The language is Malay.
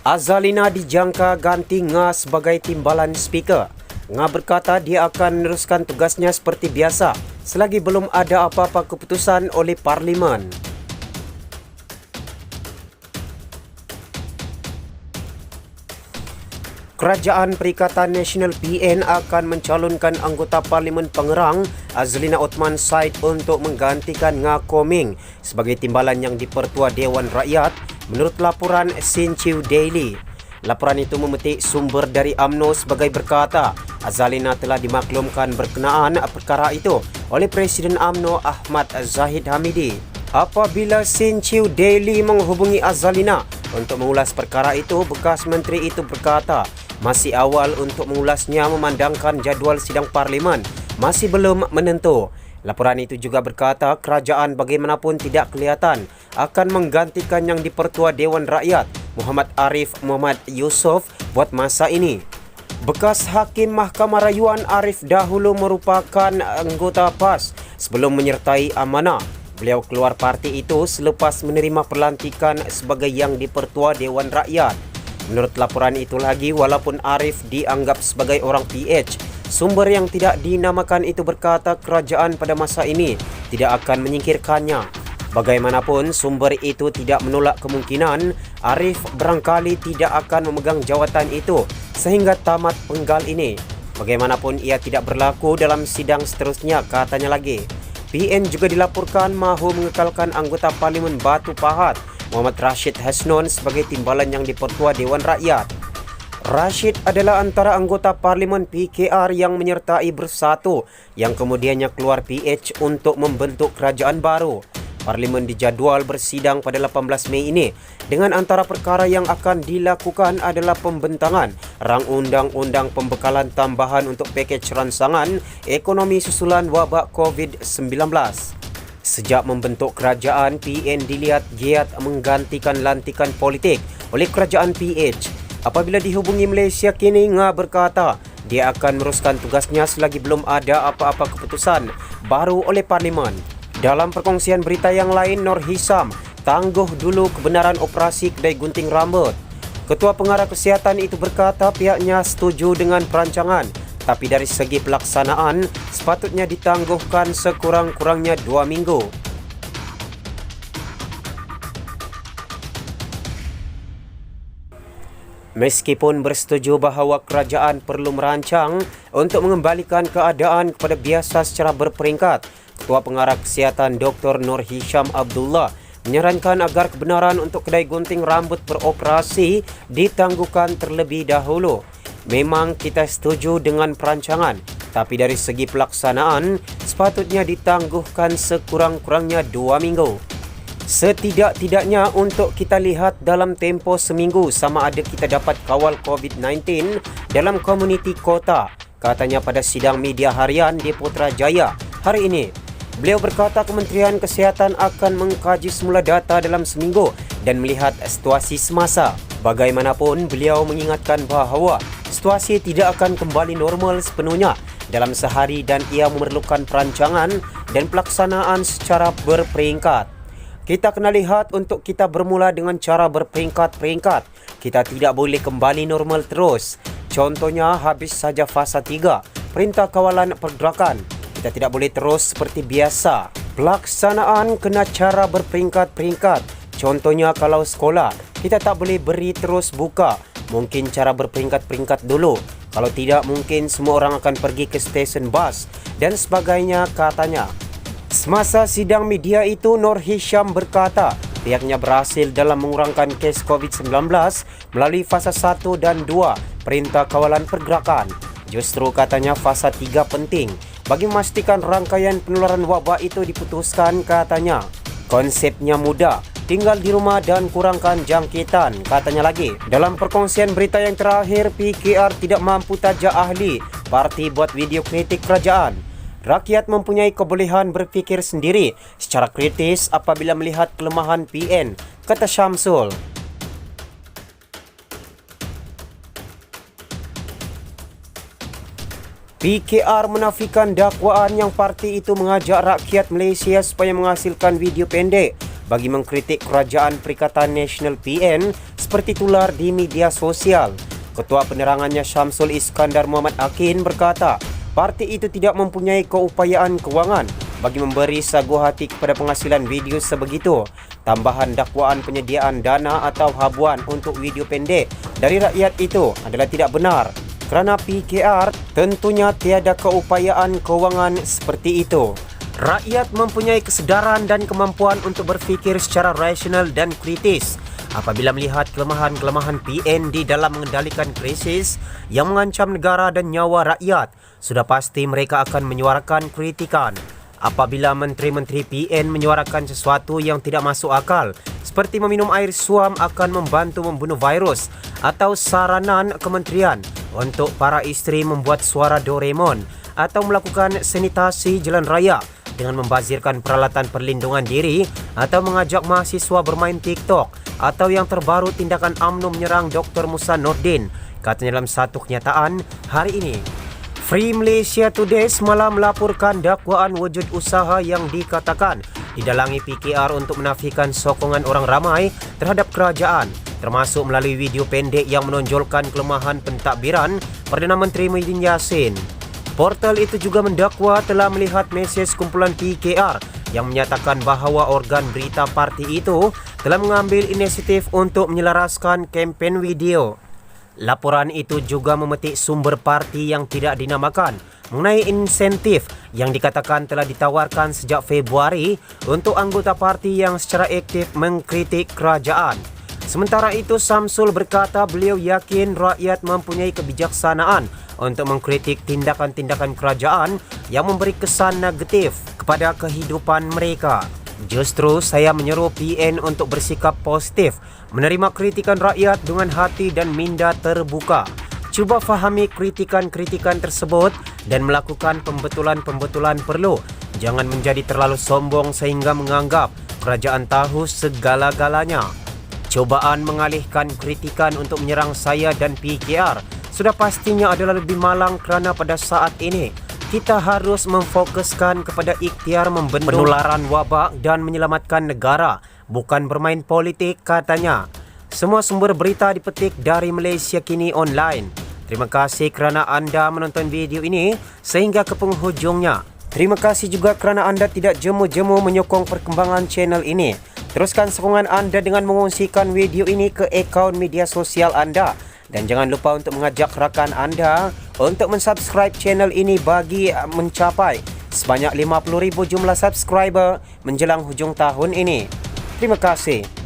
Azalina dijangka ganti Nga sebagai timbalan speaker. Nga berkata dia akan meneruskan tugasnya seperti biasa selagi belum ada apa-apa keputusan oleh Parlimen. Kerajaan Perikatan Nasional PN akan mencalonkan anggota Parlimen Pengerang Azalina Othman Said untuk menggantikan Nga Koming sebagai timbalan yang dipertua Dewan Rakyat menurut laporan Sinchiu Daily. Laporan itu memetik sumber dari UMNO sebagai berkata Azalina telah dimaklumkan berkenaan perkara itu oleh Presiden UMNO Ahmad Zahid Hamidi. Apabila Sinchiu Daily menghubungi Azalina untuk mengulas perkara itu, bekas menteri itu berkata masih awal untuk mengulasnya memandangkan jadual sidang Parlimen masih belum menentu. Laporan itu juga berkata kerajaan bagaimanapun tidak kelihatan akan menggantikan yang dipertua Dewan Rakyat Muhammad Arif Muhammad Yusof buat masa ini. Bekas Hakim Mahkamah Rayuan Arif dahulu merupakan anggota PAS sebelum menyertai amanah. Beliau keluar parti itu selepas menerima pelantikan sebagai yang dipertua Dewan Rakyat. Menurut laporan itu lagi, walaupun Arif dianggap sebagai orang PH, sumber yang tidak dinamakan itu berkata kerajaan pada masa ini tidak akan menyingkirkannya. Bagaimanapun, sumber itu tidak menolak kemungkinan Arif barangkali tidak akan memegang jawatan itu sehingga tamat penggal ini. Bagaimanapun, ia tidak berlaku dalam sidang seterusnya, katanya lagi. PN juga dilaporkan mahu mengekalkan anggota Parlimen Batu Pahat Muhammad Rashid Hasnon sebagai timbalan yang dipertua Dewan Rakyat. Rashid adalah antara anggota Parlimen PKR yang menyertai Bersatu yang kemudiannya keluar PH untuk membentuk kerajaan baru. Parlimen dijadual bersidang pada 18 Mei ini dengan antara perkara yang akan dilakukan adalah pembentangan rang undang-undang pembekalan tambahan untuk pakej ransangan ekonomi susulan wabak COVID-19. Sejak membentuk kerajaan, PN dilihat giat menggantikan lantikan politik oleh kerajaan PH. Apabila dihubungi Malaysia kini, Nga berkata dia akan meneruskan tugasnya selagi belum ada apa-apa keputusan baru oleh Parlimen. Dalam perkongsian berita yang lain, Nur Hisham tangguh dulu kebenaran operasi kedai gunting rambut. Ketua Pengarah Kesihatan itu berkata pihaknya setuju dengan perancangan, tapi dari segi pelaksanaan sepatutnya ditangguhkan sekurang-kurangnya 2 minggu. Meskipun bersetuju bahawa kerajaan perlu merancang untuk mengembalikan keadaan kepada biasa secara berperingkat, Ketua Pengarah Kesihatan Dr. Nur Hisham Abdullah menyarankan agar kebenaran untuk kedai gunting rambut beroperasi ditangguhkan terlebih dahulu. Memang kita setuju dengan perancangan, tapi dari segi pelaksanaan sepatutnya ditangguhkan sekurang-kurangnya 2 minggu. Setidak-tidaknya untuk kita lihat dalam tempoh seminggu sama ada kita dapat kawal COVID-19 dalam komuniti kota, katanya pada sidang media harian di Putrajaya hari ini. Beliau berkata Kementerian Kesihatan akan mengkaji semula data dalam seminggu dan melihat situasi semasa. Bagaimanapun, beliau mengingatkan bahawa situasi tidak akan kembali normal sepenuhnya dalam sehari dan ia memerlukan perancangan dan pelaksanaan secara berperingkat. Kita kena lihat untuk kita bermula dengan cara berperingkat-peringkat. Kita tidak boleh kembali normal terus. Contohnya, habis saja fasa 3, Perintah Kawalan Pergerakan. Kita tidak boleh terus seperti biasa. Pelaksanaan kena cara berperingkat-peringkat. Contohnya kalau sekolah, kita tak boleh beri terus buka. Mungkin cara berperingkat-peringkat dulu. Kalau tidak, mungkin semua orang akan pergi ke stesen bas dan sebagainya, katanya. Semasa sidang media itu, Nur Hisham berkata pihaknya berhasil dalam mengurangkan kes COVID-19 melalui fasa 1 dan 2 Perintah Kawalan Pergerakan. Justru katanya fasa 3 penting bagi memastikan rangkaian penularan wabak itu diputuskan, katanya. Konsepnya mudah, tinggal di rumah dan kurangkan jangkitan, katanya lagi. Dalam perkongsian berita yang terakhir, PKR tidak mampu tajak ahli parti buat video kritik kerajaan. Rakyat mempunyai kebolehan berfikir sendiri secara kritis apabila melihat kelemahan PN, kata Syamsul. PKR menafikan dakwaan yang parti itu mengajak rakyat Malaysia supaya menghasilkan video pendek bagi mengkritik kerajaan Perikatan Nasional PN seperti tular di media sosial. Ketua penerangannya Syamsul Iskandar Muhammad Akin berkata, parti itu tidak mempunyai keupayaan kewangan bagi memberi sagu hati kepada penghasilan video sebegitu. Tambahan dakwaan penyediaan dana atau habuan untuk video pendek dari rakyat itu adalah tidak benar, kerana PKR tentunya tiada keupayaan kewangan seperti itu. Rakyat mempunyai kesedaran dan kemampuan untuk berfikir secara rasional dan kritis. Apabila melihat kelemahan-kelemahan PN di dalam mengendalikan krisis yang mengancam negara dan nyawa rakyat, sudah pasti mereka akan menyuarakan kritikan. Apabila menteri-menteri PN menyuarakan sesuatu yang tidak masuk akal, seperti meminum air suam akan membantu membunuh virus, atau saranan kementerian untuk para isteri membuat suara Doraemon, atau melakukan sanitasi jalan raya dengan membazirkan peralatan perlindungan diri, atau mengajak mahasiswa bermain TikTok, atau yang terbaru tindakan UMNO menyerang Dr. Musa Nordin, katanya dalam satu kenyataan hari ini. Free Malaysia Today semalam melaporkan dakwaan wujud usaha yang dikatakan didalangi PKR untuk menafikan sokongan orang ramai terhadap kerajaan, termasuk melalui video pendek yang menonjolkan kelemahan pentadbiran Perdana Menteri Muhyiddin Yassin. Portal itu juga mendakwa telah melihat mesej kumpulan PKR yang menyatakan bahawa organ berita parti itu telah mengambil inisiatif untuk menyelaraskan kempen video. Laporan itu juga memetik sumber parti yang tidak dinamakan mengenai insentif yang dikatakan telah ditawarkan sejak Februari untuk anggota parti yang secara aktif mengkritik kerajaan. Sementara itu, Syamsul berkata beliau yakin rakyat mempunyai kebijaksanaan untuk mengkritik tindakan-tindakan kerajaan yang memberi kesan negatif kepada kehidupan mereka. Justru saya menyeru PN untuk bersikap positif, menerima kritikan rakyat dengan hati dan minda terbuka. Cuba fahami kritikan-kritikan tersebut dan melakukan pembetulan-pembetulan perlu. Jangan menjadi terlalu sombong sehingga menganggap kerajaan tahu segala-galanya. Cobaan mengalihkan kritikan untuk menyerang saya dan PKR sudah pastinya adalah lebih malang kerana pada saat ini kita harus memfokuskan kepada ikhtiar membendung penularan wabak dan menyelamatkan negara, bukan bermain politik, katanya. Semua sumber berita dipetik dari Malaysia Kini Online. Terima kasih kerana anda menonton video ini sehingga ke penghujungnya. Terima kasih juga kerana anda tidak jemu-jemu menyokong perkembangan channel ini. Teruskan sokongan anda dengan mengongsikan video ini ke akaun media sosial anda. Dan jangan lupa untuk mengajak rakan anda untuk mensubscribe channel ini bagi mencapai sebanyak 50,000 jumlah subscriber menjelang hujung tahun ini. Terima kasih.